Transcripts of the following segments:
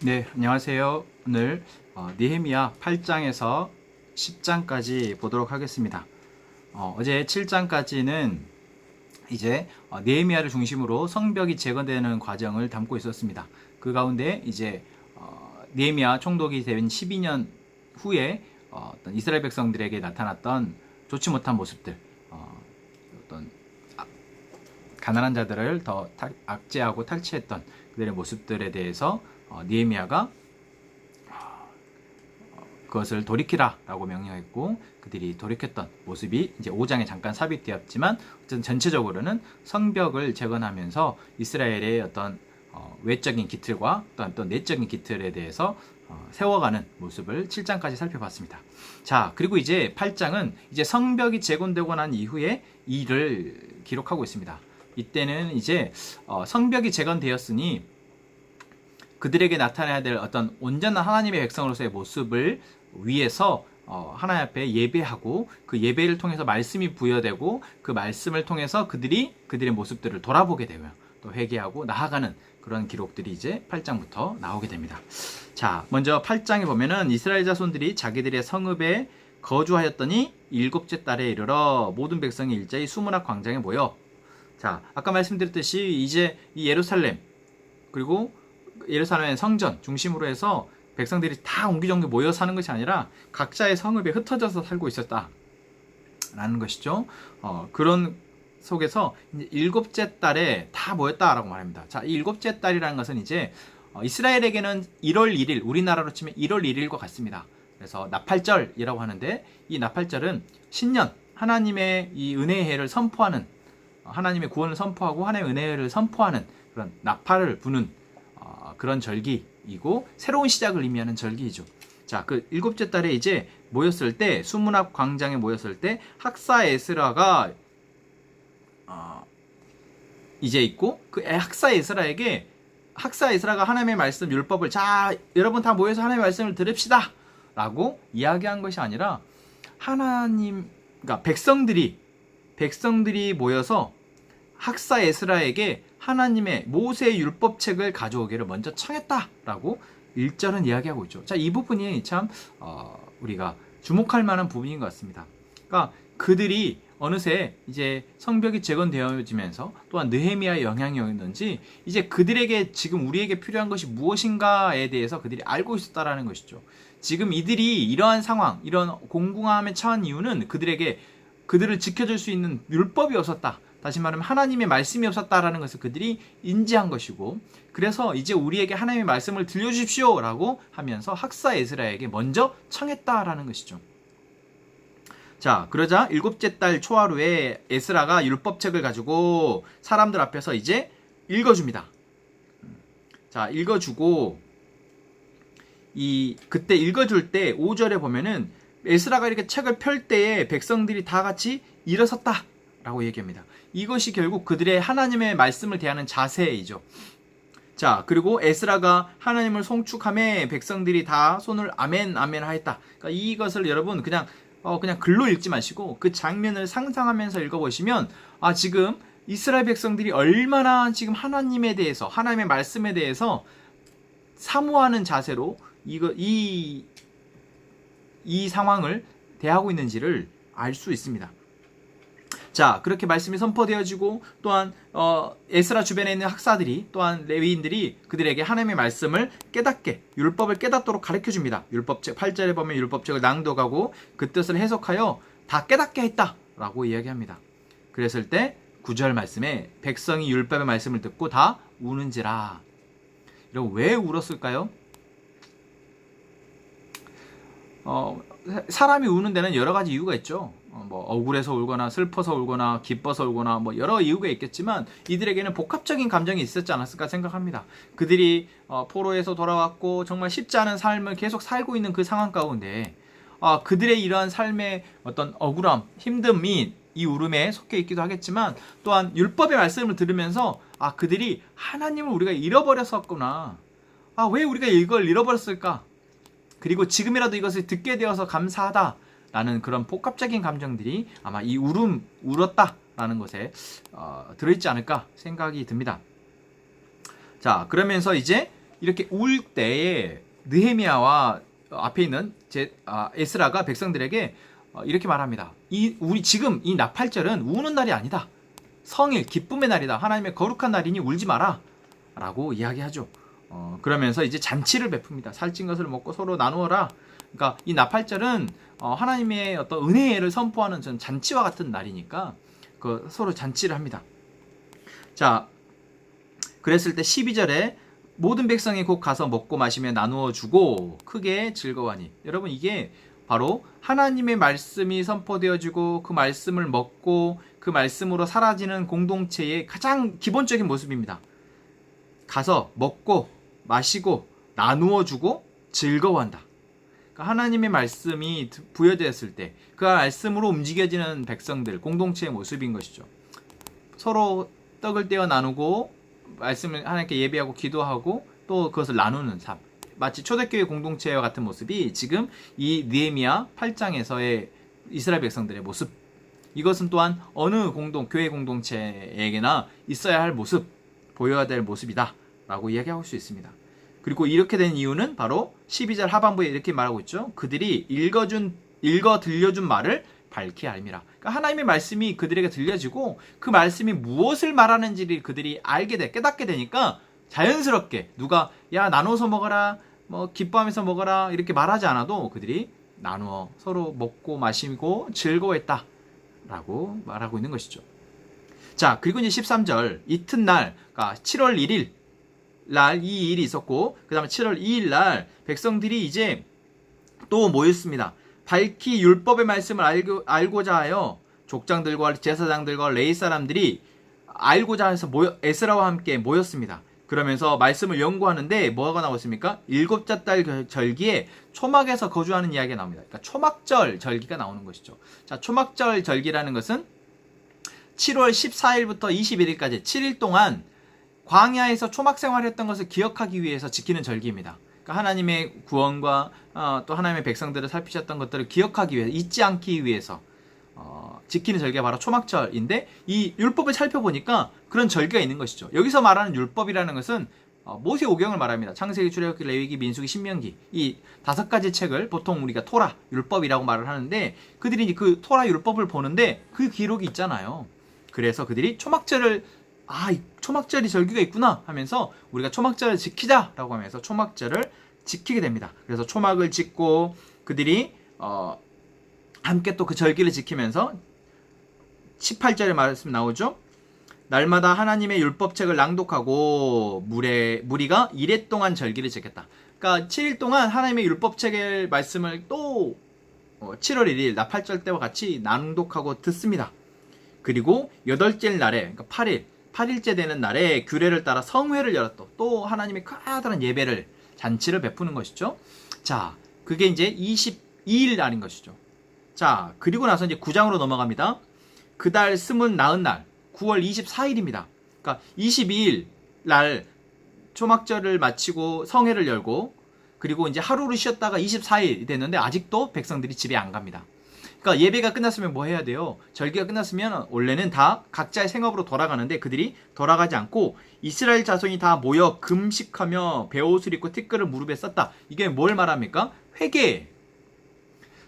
네, 안녕하세요. 오늘 느헤미야 8장에서 10장까지 보도록 하겠습니다. 어제 7장까지는 이제 느헤미야를 중심으로 성벽이 재건되는 과정을 담고 있었습니다. 그 가운데 이제 느헤미야 총독이 된 12년 후에 어떤 이스라엘 백성들에게 나타났던 좋지 못한 모습들, 어떤 가난한 자들을 더 압제하고 탈취했던 그들의 모습들에 대해서 느헤미야가 그것을 돌이키라 라고 명령했고, 그들이 돌이켰던 모습이 이제 5장에 잠깐 삽입되었지만 어쨌든 전체적으로는 성벽을 재건하면서 이스라엘의 어떤 외적인 기틀과 또 내적인 기틀에 대해서 세워가는 모습을 7장까지 살펴봤습니다. 자, 그리고 이제 8장은 이제 성벽이 재건되고 난 이후에 일을 기록하고 있습니다. 이때는 이제 성벽이 재건되었으니 그들에게 나타나야 될 어떤 온전한 하나님의 백성으로서의 모습을 위해서 하나님 앞에 예배하고, 그 예배를 통해서 말씀이 부여되고, 그 말씀을 통해서 그들의 모습들을 돌아보게 되고요, 또 회개하고 나아가는 그런 기록들이 이제 8장부터 나오게 됩니다. 자, 먼저 8장에 보면은 이스라엘 자손들이 자기들의 성읍에 거주하였더니 7째 달에 이르러 모든 백성이 일제히 수문학 광장에 모여. 자, 아까 말씀드렸듯이 이제 이 예루살렘, 그리고 예루살렘의 성전 중심으로 해서 백성들이 다 옹기종기 모여 사는 것이 아니라 각자의 성읍에 흩어져서 살고 있었다라는 것이죠. 그런 속에서 이제 7째 달에 다 모였다라고 말합니다. 자, 이 7째 달이라는 것은 이제 이스라엘에게는 1월 1일, 우리나라로 치면 1월 1일과 같습니다. 그래서 나팔절이라고 하는데, 이 나팔절은 신년, 하나님의 이 은혜의 해를 선포하는, 하나님의 구원을 선포하고 하나님의 은혜를 선포하는 그런 나팔을 부는 그런 절기이고, 새로운 시작을 의미하는 절기이죠. 자, 그 7째 달에 이제 모였을 때, 수문학 광장에 모였을 때 학사 에스라가 이제 있고, 그 학사 에스라가 하나님의 말씀 율법을, 자, 여러분 다 모여서 하나님의 말씀을 들읍시다 라고 이야기한 것이 아니라, 그러니까 백성들이 모여서 학사 에스라에게 하나님의 모세의 율법책을 가져오기를 먼저 청했다라고 1절은 이야기하고 있죠. 자, 이 부분이 참 우리가 주목할 만한 부분인 것 같습니다. 그러니까 그들이 어느새 이제 성벽이 재건되어지면서, 또한 느헤미야의 영향이었는지 이제 그들에게 지금 우리에게 필요한 것이 무엇인가에 대해서 그들이 알고 있었다라는 것이죠. 지금 이들이 이러한 상황, 이런 공공함에 처한 이유는 그들을 지켜줄 수 있는 율법이 없었다, 다시 말하면 하나님의 말씀이 없었다라는 것을 그들이 인지한 것이고, 그래서 이제 우리에게 하나님의 말씀을 들려주십시오 라고 하면서 학사 에스라에게 먼저 청했다라는 것이죠. 자, 그러자 7째 달 초하루에 에스라가 율법책을 가지고 사람들 앞에서 이제 읽어줍니다. 자, 읽어주고, 그때 읽어줄 때 5절에 보면은 에스라가 이렇게 책을 펼 때에 백성들이 다 같이 일어섰다 라고 얘기합니다. 이것이 결국 그들의 하나님의 말씀을 대하는 자세이죠. 자, 그리고 에스라가 하나님을 송축함에 백성들이 다 손을 아멘 아멘 하였다. 그러니까 이것을 여러분 그냥 글로 읽지 마시고 그 장면을 상상하면서 읽어보시면, 지금 이스라엘 백성들이 얼마나 지금 하나님에 대해서, 하나님의 말씀에 대해서 사모하는 자세로 이 상황을 대하고 있는지를 알 수 있습니다. 자, 그렇게 말씀이 선포되어지고, 또한 에스라 주변에 있는 학사들이, 또한 레위인들이 그들에게 하나님의 말씀을 깨닫게, 율법을 깨닫도록 가르쳐줍니다. 율법책 8절에 보면 율법책을 낭독하고 그 뜻을 해석하여 다 깨닫게 했다라고 이야기합니다. 그랬을 때 9절 말씀에 백성이 율법의 말씀을 듣고 다 우는지라. 이러고 왜 울었을까요? 사람이 우는 데는 여러 가지 이유가 있죠. 억울해서 울거나 슬퍼서 울거나 기뻐서 울거나 여러 이유가 있겠지만, 이들에게는 복합적인 감정이 있었지 않았을까 생각합니다. 그들이 포로에서 돌아왔고 정말 쉽지 않은 삶을 계속 살고 있는 그 상황 가운데 그들의 이러한 삶의 어떤 억울함, 힘듦이 이 울음에 섞여 있기도 하겠지만, 또한 율법의 말씀을 들으면서 그들이 하나님을 우리가 잃어버렸었구나, 왜 우리가 이걸 잃어버렸을까, 그리고 지금이라도 이것을 듣게 되어서 감사하다라는 그런 복합적인 감정들이 아마 이 울었다라는 것에 들어있지 않을까 생각이 듭니다. 자, 그러면서 이제 이렇게 울 때에 느헤미야와 앞에 있는 에스라가 백성들에게 이렇게 말합니다. 우리 지금 이 나팔절은 우는 날이 아니다. 성일, 기쁨의 날이다. 하나님의 거룩한 날이니 울지 마라. 라고 이야기하죠. 그러면서 이제 잔치를 베풉니다. 살찐 것을 먹고 서로 나누어라. 그러니까 이 나팔절은 하나님의 어떤 은혜를 선포하는 전 잔치와 같은 날이니까 그 서로 잔치를 합니다. 자, 그랬을 때 12절에 모든 백성이 곧 가서 먹고 마시며 나누어 주고 크게 즐거워하니. 여러분, 이게 바로 하나님의 말씀이 선포되어지고 그 말씀을 먹고 그 말씀으로 사라지는 공동체의 가장 기본적인 모습입니다. 가서 먹고 마시고 나누어 주고 즐거워한다. 그러니까 하나님의 말씀이 부여되었을 때 그 말씀으로 움직여지는 백성들, 공동체의 모습인 것이죠. 서로 떡을 떼어 나누고 말씀을 하나님께 예배하고 기도하고 또 그것을 나누는 삶. 마치 초대교회 공동체와 같은 모습이 지금 이 느헤미야 8장에서의 이스라엘 백성들의 모습. 이것은 또한 어느 교회 공동체에게나 있어야 할 모습, 보여야 될 모습이다 라고 이야기할 수 있습니다. 그리고 이렇게 된 이유는 바로 12절 하반부에 이렇게 말하고 있죠. 그들이 읽어 들려준 말을 밝히 알미라. 그러니까 하나님의 말씀이 그들에게 들려지고 그 말씀이 무엇을 말하는지를 그들이 깨닫게 되니까 자연스럽게 누가 야 나눠서 먹어라, 뭐 기뻐하면서 먹어라 이렇게 말하지 않아도 그들이 나누어 서로 먹고 마시고 즐거워했다 라고 말하고 있는 것이죠. 자, 그리고 이제 13절 이튿날, 그러니까 7월 1일 날 이 일이 있었고 그 다음에 7월 2일 날 백성들이 이제 또 모였습니다. 밝히 율법의 말씀을 알고자 하여 족장들과 제사장들과 레위 사람들이 알고자 해서 에스라와 함께 모였습니다. 그러면서 말씀을 연구하는데 뭐가 나오십니까? 7째 달 절기에 초막에서 거주하는 이야기가 나옵니다. 그러니까 초막절 절기가 나오는 것이죠. 자, 초막절 절기라는 것은 7월 14일부터 21일까지 7일 동안 광야에서 초막 생활했던 것을 기억하기 위해서 지키는 절기입니다. 그러니까 하나님의 구원과 또 하나님의 백성들을 살피셨던 것들을 기억하기 위해서, 잊지 않기 위해서 지키는 절기가 바로 초막절인데, 이 율법을 살펴보니까 그런 절기가 있는 것이죠. 여기서 말하는 율법이라는 것은 모세 오경을 말합니다. 창세기, 출애굽기, 레위기, 민수기, 신명기, 이 5가지 책을 보통 우리가 토라, 율법이라고 말을 하는데, 그들이 이제 그 토라 율법을 보는데 그 기록이 있잖아요. 그래서 그들이 초막절을 이 초막절이 절기가 있구나 하면서 우리가 초막절을 지키자라고 하면서 초막절을 지키게 됩니다. 그래서 초막을 짓고 그들이 함께 또 그 절기를 지키면서 18절에 말씀 나오죠. 날마다 하나님의 율법책을 낭독하고 무리가 이래 동안 절기를 지켰다. 그러니까 7일 동안 하나님의 율법책의 말씀을 또 7월 1일 나팔절 때와 같이 낭독하고 듣습니다. 그리고 8째 날에, 그러니까 8일째 되는 날에 규례를 따라 성회를 열었다. 또 하나님의 커다란 예배를, 잔치를 베푸는 것이죠. 자, 그게 이제 22일 날인 것이죠. 자, 그리고 나서 이제 9장으로 넘어갑니다. 그달 스문 나은 날, 9월 24일입니다. 그러니까 22일 날 초막절을 마치고 성회를 열고, 그리고 이제 하루를 쉬었다가 24일이 됐는데 아직도 백성들이 집에 안 갑니다. 그러니까 예배가 끝났으면 뭐 해야 돼요? 절기가 끝났으면 원래는 다 각자의 생업으로 돌아가는데 그들이 돌아가지 않고 이스라엘 자손이 다 모여 금식하며 베옷을 입고 티끌을 무릎에 썼다. 이게 뭘 말합니까? 회개.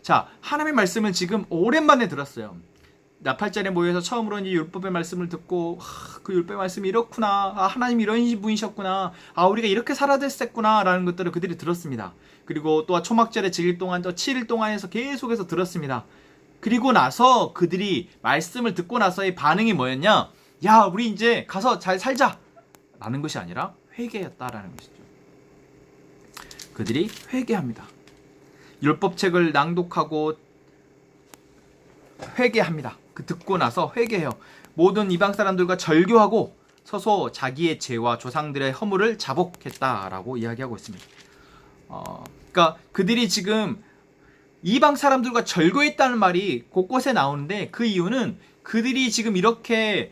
자, 하나님의 말씀을 지금 오랜만에 들었어요. 나팔절에 모여서 처음으로 이제 율법의 말씀을 듣고, 그 율법의 말씀이 이렇구나, 하나님이 이런 분이셨구나, 우리가 이렇게 살아야 됐구나 라는 것들을 그들이 들었습니다. 그리고 또 초막절에 7일 동안, 또 7일 동안에서 계속해서 들었습니다. 그리고 나서 그들이 말씀을 듣고 나서의 반응이 뭐였냐? 야, 우리 이제 가서 잘 살자 라는 것이 아니라 회개였다라는 것이죠. 그들이 회개합니다. 율법책을 낭독하고 회개합니다. 그 듣고 나서 회개해요. 모든 이방 사람들과 절교하고 서서 자기의 죄와 조상들의 허물을 자복했다라고 이야기하고 있습니다. 그러니까 그들이 지금 이방 사람들과 절교했다는 말이 곳곳에 나오는데, 그 이유는 그들이 지금 이렇게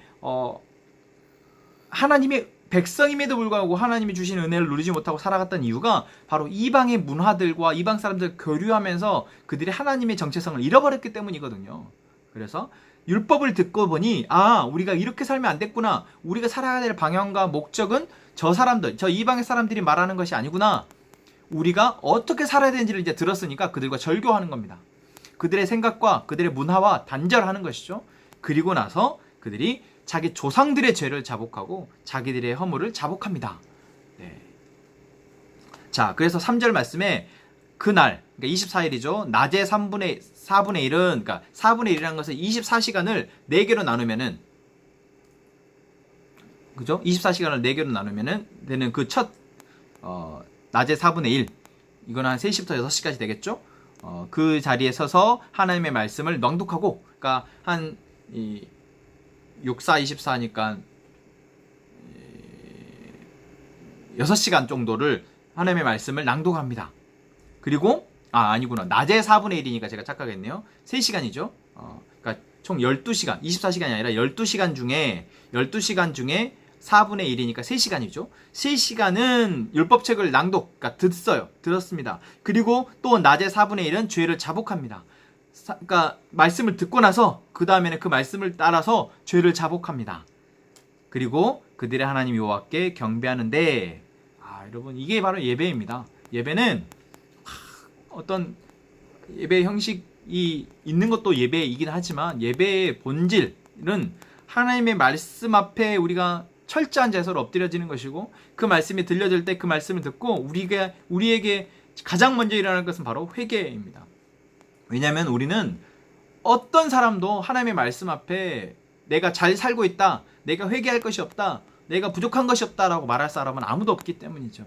하나님의 백성임에도 불구하고 하나님이 주신 은혜를 누리지 못하고 살아갔던 이유가 바로 이방의 문화들과 이방 사람들 교류하면서 그들이 하나님의 정체성을 잃어버렸기 때문이거든요. 그래서 율법을 듣고 보니 우리가 이렇게 살면 안 됐구나, 우리가 살아야 될 방향과 목적은 저 사람들, 저 이방의 사람들이 말하는 것이 아니구나. 우리가 어떻게 살아야 되는지를 이제 들었으니까 그들과 절교하는 겁니다. 그들의 생각과 그들의 문화와 단절하는 것이죠. 그리고 나서 그들이 자기 조상들의 죄를 자복하고 자기들의 허물을 자복합니다. 네. 자, 그래서 3절 말씀에 그날, 그러니까 24일이죠. 낮에 4분의 1은, 그러니까 4분의 1이라는 것은 24시간을 4개로 나누면은, 그죠? 24시간을 4개로 나누면은 되는 그 낮에 4분의 1. 이건 한 3시부터 6시까지 되겠죠? 그 자리에 서서 하나님의 말씀을 낭독하고, 그러니까 한 6, 4, 24니까 6시간 정도를 하나님의 말씀을 낭독합니다. 그리고 아니구나. 낮에 4분의 1이니까 제가 착각했네요. 3시간이죠. 그러니까 총 12시간, 24시간이 아니라 12시간 중에 4분의 1이니까 3시간이죠. 3시간은 율법책을 낭독, 그러니까 들었습니다. 그리고 또 낮에 4분의 1은 죄를 자복합니다. 그러니까 말씀을 듣고 나서 그 다음에는 그 말씀을 따라서 죄를 자복합니다. 그리고 그들의 하나님 여호와께 경배하는데, 여러분, 이게 바로 예배입니다. 예배는 어떤 예배 형식이 있는 것도 예배이긴 하지만 예배의 본질은 하나님의 말씀 앞에 우리가 철저한 자세로 엎드려지는 것이고, 그 말씀이 들려질 때 그 말씀을 듣고 우리에게 가장 먼저 일어나는 것은 바로 회개입니다. 왜냐하면 우리는 어떤 사람도 하나님의 말씀 앞에 내가 잘 살고 있다, 내가 회개할 것이 없다, 내가 부족한 것이 없다라고 말할 사람은 아무도 없기 때문이죠.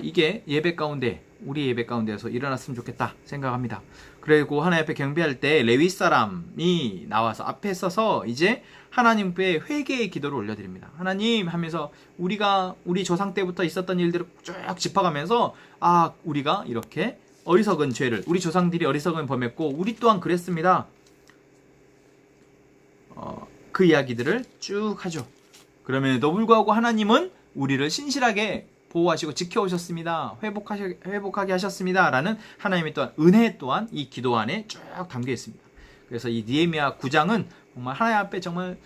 이게 예배 가운데, 우리 예배 가운데에서 일어났으면 좋겠다 생각합니다. 그리고 하나님 앞에 경배할 때 레위 사람이 나와서 앞에 서서 이제 하나님께 회개의 기도를 올려드립니다. 하나님 하면서 우리 조상 때부터 있었던 일들을 쭉 짚어가면서 우리가 이렇게 어리석은 죄를, 우리 조상들이 어리석은 범했고 우리 또한 그랬습니다. 그 이야기들을 쭉 하죠. 그럼에도 불구하고 하나님은 우리를 신실하게 보호하시고 지켜오셨습니다. 회복하게 하셨습니다. 라는 하나님의 또한 은혜 또한 이 기도 안에 쭉 담겨 있습니다. 그래서 이 느헤미야 9장은 정말 하나님 앞에 정말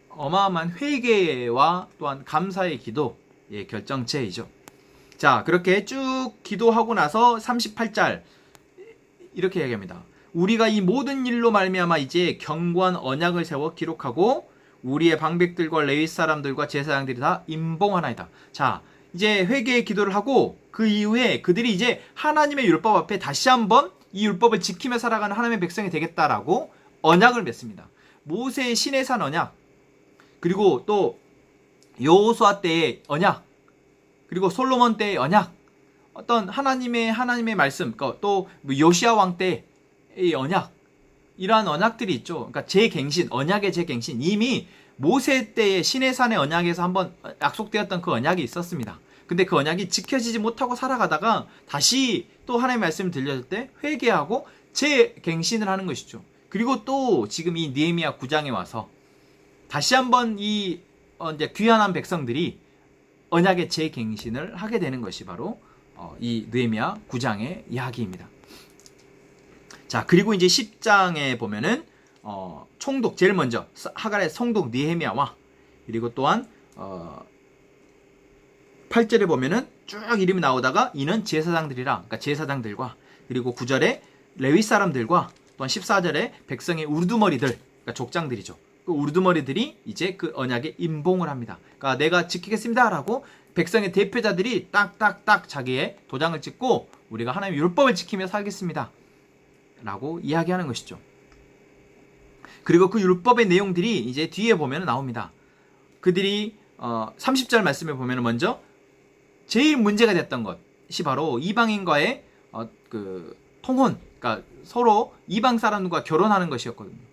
어마어마한 회개와 또한 감사의 기도의 결정체이죠. 자, 그렇게 쭉 기도하고 나서 38절 이렇게 얘기합니다. 우리가 이 모든 일로 말미암아 이제 견고한 언약을 세워 기록하고 우리의 방백들과 레위 사람들과 제사장들이 다 임봉하나이다. 자, 이제 회개의 기도를 하고 그 이후에 그들이 이제 하나님의 율법 앞에 다시 한번 이 율법을 지키며 살아가는 하나님의 백성이 되겠다라고 언약을 맺습니다. 모세의 시내산 언약, 그리고 또 여호수아 때의 언약, 그리고 솔로몬 때의 언약, 어떤 하나님의 말씀, 또 요시야 왕 때의 언약, 이러한 언약들이 있죠. 그러니까 재갱신, 언약의 재갱신, 이미 모세 때의 시내산의 언약에서 한번 약속되었던 그 언약이 있었습니다. 근데 그 언약이 지켜지지 못하고 살아가다가 다시 또 하나님의 말씀을 들려줄 때 회개하고 재갱신을 하는 것이죠. 그리고 또 지금 이 느헤미야 9장에 와서 다시 한번 이 이제 귀환한 백성들이 언약의 재갱신을 하게 되는 것이 바로 이 느헤미야 9장의 이야기입니다. 자, 그리고 이제 10장에 보면은 총독, 제일 먼저 하갈의 총독 느헤미야와, 그리고 또한 8절에 보면은 쭉 이름이 나오다가 이는 제사장들이라, 그러니까 제사장들과, 그리고 9절에 레위 사람들과, 또한 14절에 백성의 우두머리들, 그러니까 족장들이죠. 그 우두머리들이 이제 그 언약에 임봉을 합니다. 그러니까 내가 지키겠습니다라고 백성의 대표자들이 딱딱딱 자기의 도장을 찍고 우리가 하나님의 율법을 지키며 살겠습니다 라고 이야기하는 것이죠. 그리고 그 율법의 내용들이 이제 뒤에 보면 나옵니다. 그들이 30절 말씀에 보면 먼저 제일 문제가 됐던 것이 바로 이방인과의 그 통혼, 그러니까 서로 이방 사람들과 결혼하는 것이었거든요.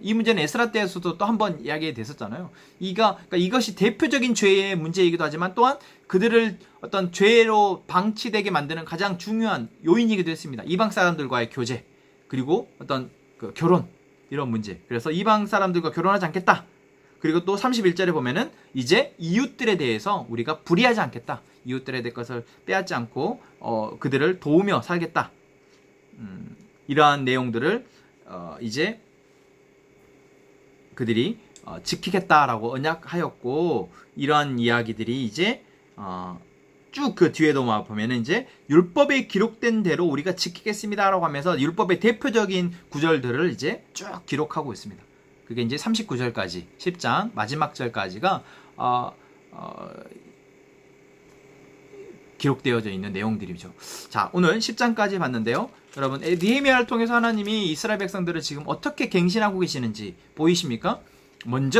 이 문제는 에스라 때에서도 또 한번 이야기 됐었잖아요. 그러니까 이것이 대표적인 죄의 문제이기도 하지만 또한 그들을 어떤 죄로 방치되게 만드는 가장 중요한 요인이기도 했습니다. 이방 사람들과의 교제, 그리고 어떤 그 결혼, 이런 문제. 그래서 이방 사람들과 결혼하지 않겠다. 그리고 또 31절에 보면은 이제 이웃들에 대해서 우리가 불의하지 않겠다. 이웃들에 대해 것을 빼앗지 않고 그들을 도우며 살겠다. 이러한 내용들을 이제 그들이 지키겠다라고 언약하였고, 이러한 이야기들이 이제 쭉 그 뒤에도 보면은 이제 율법에 기록된 대로 우리가 지키겠습니다라고 하면서 율법의 대표적인 구절들을 이제 쭉 기록하고 있습니다. 그게 이제 39절까지 10장 마지막 절까지가 기록되어져 있는 내용들이죠. 자, 오늘 10장까지 봤는데요. 여러분, 느헤미야를 통해서 하나님이 이스라엘 백성들을 지금 어떻게 갱신하고 계시는지 보이십니까?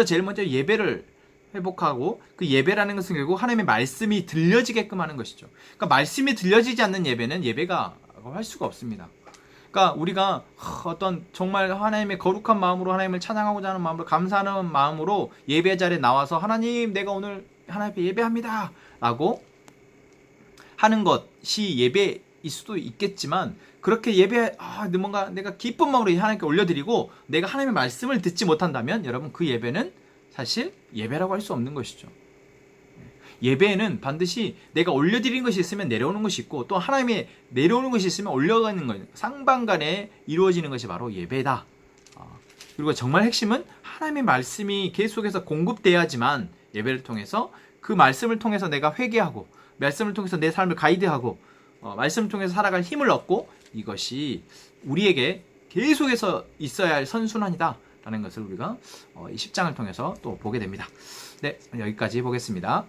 제일 먼저 예배를 회복하고, 그 예배라는 것은 결국 하나님의 말씀이 들려지게끔 하는 것이죠. 그러니까 말씀이 들려지지 않는 예배는 예배가 할 수가 없습니다. 그러니까 우리가 어떤 정말 하나님의 거룩한 마음으로 하나님을 찬양하고자 하는 마음으로, 감사하는 마음으로 예배 자리에 나와서 하나님, 내가 오늘 하나님 앞에 예배합니다 라고 하는 것이 예배일 수도 있겠지만, 그렇게 뭔가 내가 기쁜 마음으로 하나님께 올려드리고 내가 하나님의 말씀을 듣지 못한다면 여러분, 그 예배는 사실 예배라고 할 수 없는 것이죠. 예배에는 반드시 내가 올려드리는 것이 있으면 내려오는 것이 있고, 또 하나님의 내려오는 것이 있으면 올려가는 것, 상반간에 이루어지는 것이 바로 예배다. 그리고 정말 핵심은 하나님의 말씀이 계속해서 공급돼야지만 예배를 통해서, 그 말씀을 통해서 내가 회개하고, 말씀을 통해서 내 삶을 가이드하고, 말씀을 통해서 살아갈 힘을 얻고, 이것이 우리에게 계속해서 있어야 할 선순환이다 라는 것을 우리가 이 10장을 통해서 또 보게 됩니다. 네, 여기까지 보겠습니다.